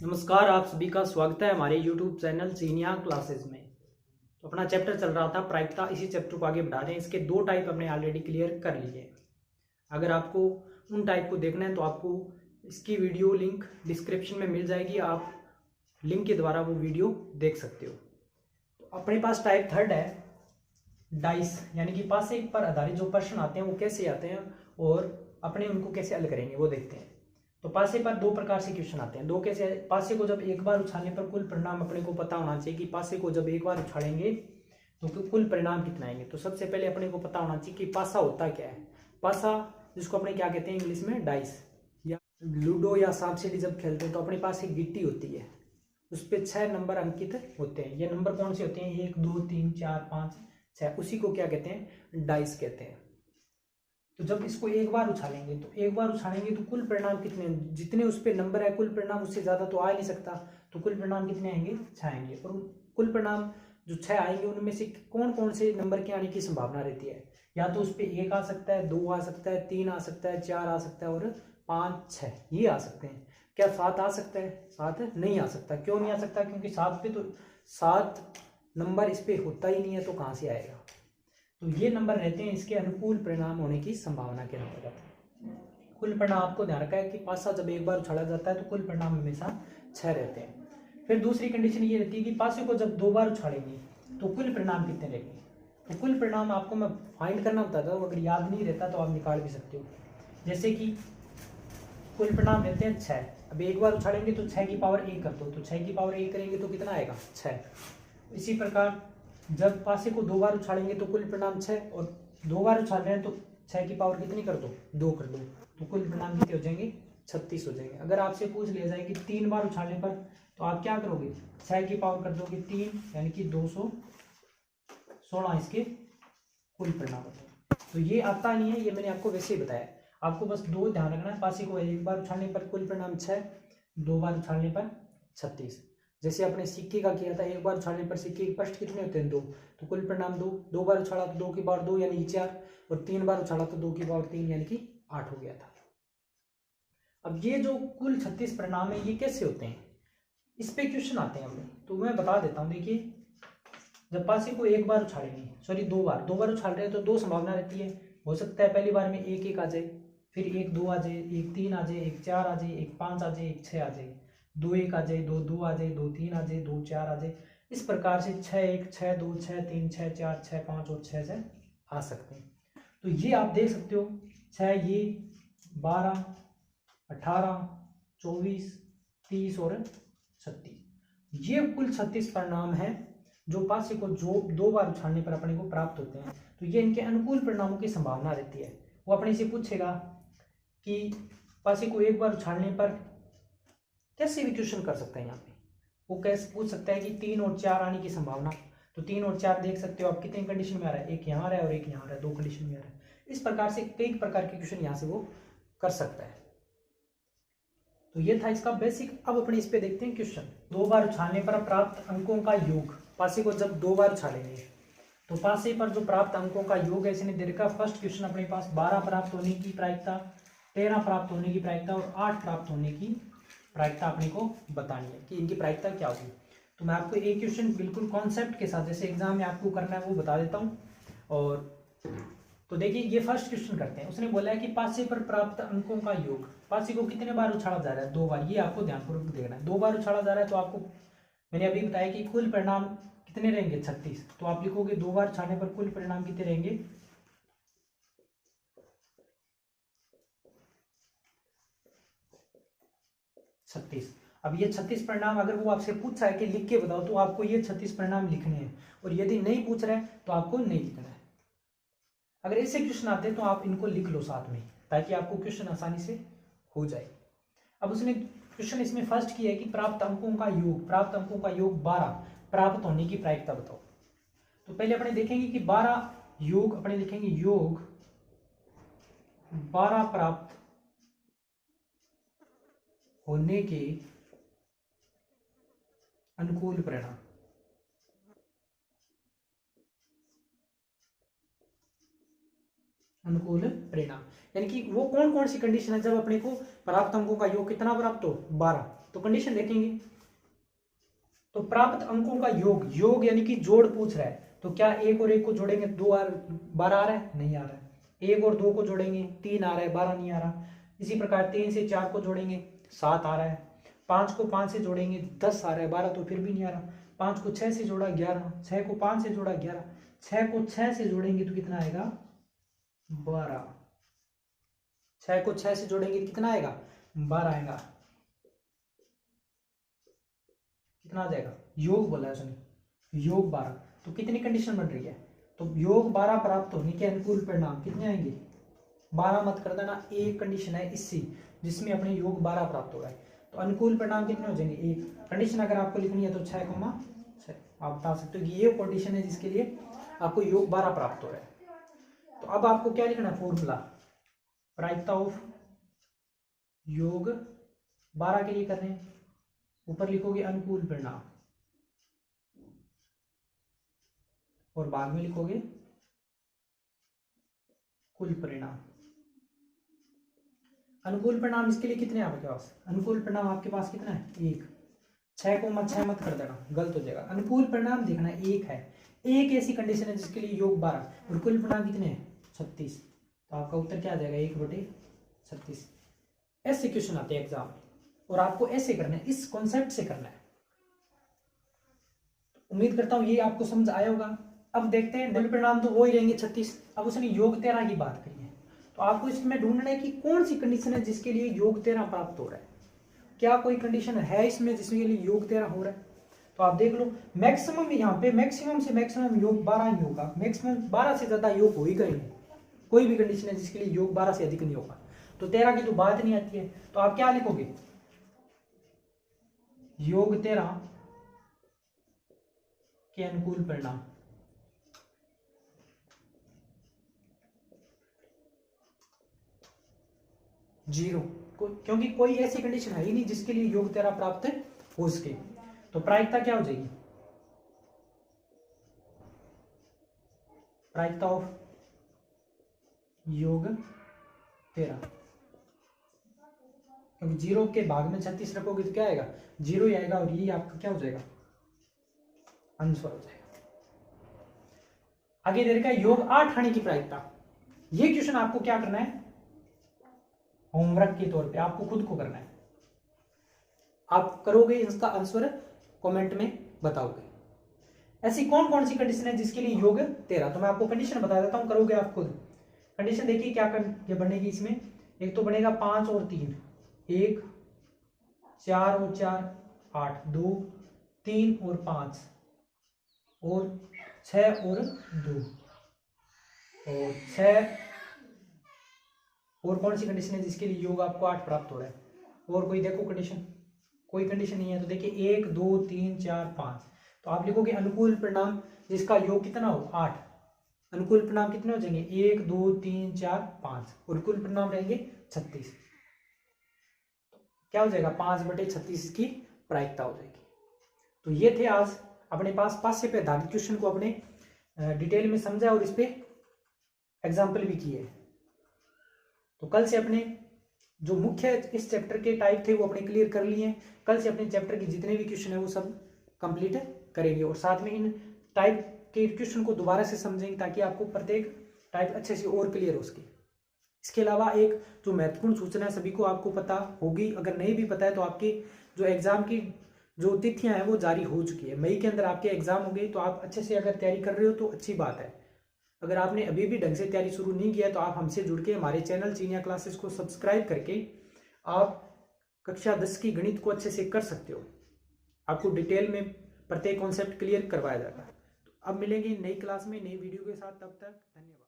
नमस्कार, आप सभी का स्वागत है हमारे YouTube चैनल सीनिया क्लासेस में। तो अपना चैप्टर चल रहा था प्रायिकता, इसी चैप्टर को आगे बढ़ा रहे हैं। इसके दो टाइप हमने ऑलरेडी क्लियर कर लिए। अगर आपको उन टाइप को देखना है तो आपको इसकी वीडियो लिंक डिस्क्रिप्शन में मिल जाएगी, आप लिंक के द्वारा वो वीडियो देख सकते हो। तो अपने पास टाइप थर्ड है डाइस, यानी कि पासे पर आधारित जो प्रश्न आते हैं वो कैसे आते हैं और अपने उनको कैसे हल करेंगे वो देखते हैं। तो पासे पर दो प्रकार से क्वेश्चन आते हैं। दो कैसे? पासे को जब एक बार उछालने पर कुल परिणाम अपने को पता होना चाहिए कि पासे को जब एक बार उछालेंगे तो कुल परिणाम कितना आएंगे। तो सबसे पहले अपने को पता होना चाहिए कि पासा होता क्या है। पासा जिसको अपने क्या कहते हैं इंग्लिश में डाइस, या लूडो या सांप सीढ़ी जब खेलते हैं तो अपने पास एक गिट्टी होती है, उस पर 6 नंबर अंकित होते हैं। ये नंबर कौन से होते हैं? 1 2 3 4 5 6, उसी को क्या कहते हैं? डाइस कहते हैं। तो जब इसको एक बार उछालेंगे तो कुल परिणाम कितने, जितने उस पर नंबर है कुल परिणाम उससे ज्यादा तो आ ही नहीं सकता। तो कुल परिणाम कितने आएंगे? 6 आएंगे। और कुल परिणाम जो 6 आएंगे उनमें से कौन कौन से नंबर के आने की संभावना रहती है? या तो उस पर 1 आ सकता है, 2 आ सकता है, 3 आ सकता है, 4 आ सकता है और 5 6 ये आ सकते हैं। क्या 7 आ सकता है? 7 नहीं आ सकता। क्यों नहीं आ सकता? क्योंकि 7 पे तो 7 नंबर इस पे होता ही नहीं है, तो कहाँ से आएगा? तो ये नंबर रहते हैं इसके अनुकूल परिणाम होने की संभावना के अंतर्गत। कुल परिणाम आपको ध्यान रखा है कि पासा जब एक बार उछाला जाता है तो कुल परिणाम हमेशा 6 रहते हैं। फिर दूसरी कंडीशन ये रहती है कि पासे को जब 2 बार उछालेंगे तो कुल परिणाम कितने रहेंगे। तो कुल परिणाम आपको मैं फाइंड करना बताता हूँ, अगर याद नहीं रहता तो आप निकाल भी सकते हो। जैसे कि कुल परिणाम रहते हैं 6। अब एक बार उछालेंगे तो 6 की पावर 1 कर दो, तो 6 की पावर 1 करेंगे तो कितना आएगा? 6। इसी प्रकार जब पासे को 2 बार उछालेंगे तो कुल परिणाम 6, और 2 बार उछाल रहे हैं तो 6 की पावर कितनी कर दो? 2 कर दो, तो कुल परिणाम कितने हो जाएंगे? 36 हो जाएंगे। अगर आपसे पूछ लिया जाए कि 3 बार उछालने पर तो आप क्या करोगे? 6 की पावर कर दोगे 3, यानी कि 216 इसके कुल परिणाम होते हैं। तो ये आता नहीं है, ये मैंने आपको वैसे ही बताया। आपको बस दो ध्यान रखना है, पासे को एक बार उछालने पर कुल परिणाम 6, 2 बार उछालने पर 36। जैसे अपने सिक्के का किया था, एक बार उछालने पर सिक्के के पृष्ठ कितने होते हैं? 2, तो कुल परिणाम 2। 2 बार उछाला तो 2 की पावर 2 यानी 4, और 3 बार उछाला तो 2 की पावर 3 यानी कि 8 हो गया था। अब ये जो कुल 36 परिणाम है ये कैसे होते हैं, इस पे क्वेश्चन आते हैं हमें, तो मैं बता देता हूँ। देखिए, जब पासे को एक बार उछालेंगे, सॉरी 2 बार उछाल रहे हैं तो 2 संभावना रहती है। हो सकता है पहली बार में 1 1 आ जाए, फिर 1 2 आ जाए, 1 3 आ जाए, 1 4 आ जाए, 1 5 आ जाए, 1 6 आ जाए, 2 1 आ जाए, 2 2 आ जाए, 2 3 आ जाए, 2 4 आ जाए। इस प्रकार से 6 1 6 2 6 3 6 4 6 5 और 6 6 आ सकते हैं। तो ये आप देख सकते हो 6, ये 12 18 24 30 और 36, ये कुल 36 परिणाम है जो पासे को जो 2 बार उछालने पर अपने को प्राप्त होते हैं। तो ये इनके अनुकूल परिणामों की संभावना रहती है। वो अपने से पूछेगा कि पासे को एक बार उछालने पर कैसे भी क्वेश्चन कर सकता है। यहाँ पे वो कैसे पूछ सकता है कि 3 और 4 आने की संभावना। तो 3 और 4 देख सकते हो आप कितनी कंडीशन में आ रहा है, एक यहाँ आ रहा है और एक यहाँ आ रहा है, 2 कंडीशन में आ रहा है। इस प्रकार से कई प्रकार के क्वेश्चन यहाँ से वो कर सकता है। तो ये था इसका बेसिक। अब अपने इस पे देखते हैं क्वेश्चन। 2 बार उछालने पर प्राप्त अंकों का योग। पासे को जब 2 बार उछालेंगे तो पासे पर जो प्राप्त अंकों का योग है इसने दे रखा। फर्स्ट क्वेश्चन अपने पास 12 प्राप्त होने की प्रायिकता, 13 प्राप्त होने की प्रायिकता और 8 प्राप्त होने की प्रायिकता अपने को बतानी है कि इनकी प्रायिकता क्या होगी। तो मैं आपको एक क्वेश्चन बिल्कुल कॉन्सेप्ट के साथ, जैसे एग्जाम में आपको करना है वो बता देता हूँ। और तो देखिए, ये फर्स्ट क्वेश्चन करते हैं। उसने बोला है कि पासे पर प्राप्त अंकों का योग। पासे को कितने बार उछाला जा रहा है? 2 बार। ये आपको ध्यानपूर्वक देखना है। 2 बार उछाला जा रहा है तो आपको मैंने अभी बताया कि कुल परिणाम कितने रहेंगे? 36। तो आप लिखोगे 2 बार उछालने पर कुल परिणाम कितने रहेंगे? 36। अब ये 36 परिणाम अगर वो आपसे पूछा है कि लिख के बताओ तो आपको ये 36 परिणाम लिखने हैं, और यदि नहीं पूछ रहा है तो आपको नहीं लिखना है। अगर ऐसे क्वेश्चन आते हैं तो आप इनको लिख लो साथ में, ताकि आपको क्वेश्चन आसानी से हो जाए। अब उसने क्वेश्चन इसमें फर्स्ट किया है कि प्राप्त अंकों का योग। प्राप्त अंकों का योग 12, प्राप्त होने की प्रायिकता बताओ। तो पहले अपने देखेंगे कि 12 योग, अपने लिखेंगे योग 12 प्राप्त होने के अनुकूल परिणाम। अनुकूल परिणाम यानी कि वो कौन कौन सी कंडीशन है जब अपने को प्राप्त अंकों का योग कितना प्राप्त हो? 12। तो कंडीशन देखेंगे, तो प्राप्त अंकों का योग, योग यानी कि जोड़ पूछ रहा है, तो क्या एक और एक को जोड़ेंगे 12 आ रहा है, नहीं आ रहा है। एक और 2 को जोड़ेंगे 3 आ रहा है, 12 नहीं आ रहा। इसी प्रकार 3 से 4 को जोड़ेंगे 7 आ रहा है। 5 को 5 से जोड़ेंगे 10 आ रहा है, 12 तो फिर भी नहीं आ रहा। 5 को 6 से जोड़ा 11, 6 को 5 से जोड़ा 11, 6 को 6 से जोड़ेंगे तो कितना आएगा 12। 6 को 6 से जोड़ेंगे तो कितना आएगा 12 आएगा। कितना आ जाएगा, योग बोला है उसने, योग 12। तो कितनी कंडीशन बन रही है, तो योग 12 प्राप्त होने के अनुकूल परिणाम कितने आएंगे 12 मत कर देना, एक कंडीशन है इससी जिसमें अपने योग 12 प्राप्त हो रहा है। तो अनुकूल परिणाम कितने हो जाएंगे, एक कंडीशन अगर आपको लिखनी है तो 6,6 आप बता सकते हो कि ये कंडीशन है जिसके लिए आपको योग 12 प्राप्त हो रहा है। तो अब आपको क्या लिखना है, फॉर्मूला प्रायिकता ऑफ योग 12 के लिए कर रहे हैं, ऊपर लिखोगे अनुकूल परिणाम और बाद में लिखोगे कुल परिणाम। अनुकूल परिणाम इसके लिए कितने आपके पास, अनुकूल परिणाम आपके पास कितना है, एक। 6 को 6 मत कर देना, गलत हो जाएगा। अनुकूल परिणाम देखना एक है, एक ऐसी कंडीशन है जिसके लिए योग 12 और कुल परिणाम कितने हैं 36। तो आपका उत्तर क्या आ जाएगा 1/36। ऐसे क्वेश्चन आते हैं एग्जाम में और आपको ऐसे करना है, इस कॉन्सेप्ट से करना है। उम्मीद करता हूं ये आपको समझ आया होगा। अब देखते हैं, कुल परिणाम तो वो ही रहेंगे 36। अब उसने योग 13 की बात करी है, तो आपको इसमें ढूंढना है कि कौन सी कंडीशन है जिसके लिए योग 13 प्राप्त हो रहा है। क्या कोई कंडीशन है इसमें जिसके लिए योग 13 हो रहा है, तो आप देख लो। मैक्सिमम यहाँ पे मैक्सिमम से मैक्सिमम योग 12 ही होगा, मैक्सिमम 12 से ज्यादा योग हो ही कहीं। कोई भी कंडीशन है जिसके लिए योग 12 से अधिक नहीं होगा, तो 13 की तो बात नहीं आती है। तो आप क्या लिखोगे, योग 13 के अनुकूल परिणाम। जीरो, क्योंकि कोई ऐसी कंडीशन है ही नहीं जिसके लिए योग 13 प्राप्त हो सके। तो प्रायिकता क्या हो जाएगी, प्रायिकता ऑफ योग 13, क्योंकि 0 के भाग में 36 रखोगे तो क्या आएगा 0 ही आएगा, और ये आपका क्या हो जाएगा आंसर हो जाएगा। आगे दे रखा है योग 8 आने की प्रायिकता। ये क्वेश्चन आपको क्या करना है, होमवर्क के तौर पे आपको खुद को करना है। आप करोगे, इसका आंसर कमेंट में बताओगे। ऐसी कौन कौन सी कंडीशन है जिसके लिए योग 13, तो मैं आपको कंडीशन बता देता हूं, करोगे आप खुद। कंडीशन देखिए क्या ये बनेगी इसमें, एक तो बनेगा 5 और 3, 1 4 और 4 8, 2 3 और 5 और 6 और 2 और 6। और कौन सी कंडीशन है जिसके लिए योग आपको 8 प्राप्त हो रहा है, और कोई देखो कंडीशन, कोई कंडीशन नहीं है। तो देखिए 1 2 3 4 5, तो आप लिखोगे अनुकूल परिणाम जिसका योग कितना हो 8। अनुकूल परिणाम कितने हो जाएंगे 1 2 3 4 5, और कुल परिणाम रहेंगे 36। क्या हो जाएगा 5/36 की प्रायिकता हो जाएगी। तो ये थे आज अपने पास 5 से पे आधारित क्वेश्चन को अपने डिटेल में समझा और इस पे एग्जाम्पल भी किए। तो कल से अपने जो मुख्य इस चैप्टर के टाइप थे वो अपने क्लियर कर लिए हैं। कल से अपने चैप्टर के जितने भी क्वेश्चन है वो सब कंप्लीट करेंगे और साथ में इन टाइप के क्वेश्चन को दोबारा से समझेंगे ताकि आपको प्रत्येक टाइप अच्छे से और क्लियर हो सके। इसके अलावा एक जो महत्वपूर्ण सूचना है सभी को आपको पता होगी, अगर नहीं भी पता है तो आपके जो एग्जाम की जो तिथियां हैं वो जारी हो चुकी है। मई के अंदर आपके एग्जाम हो गए, तो आप अच्छे से अगर तैयारी कर रहे हो तो अच्छी बात है। अगर आपने अभी भी ढंग से तैयारी शुरू नहीं किया तो आप हमसे जुड़ के हमारे चैनल सीनिया क्लासेस को सब्सक्राइब करके आप कक्षा 10 की गणित को अच्छे से कर सकते हो। आपको डिटेल में प्रत्येक कॉन्सेप्ट क्लियर करवाया जाएगा। तो अब मिलेंगे नई क्लास में नई वीडियो के साथ, तब तक धन्यवाद।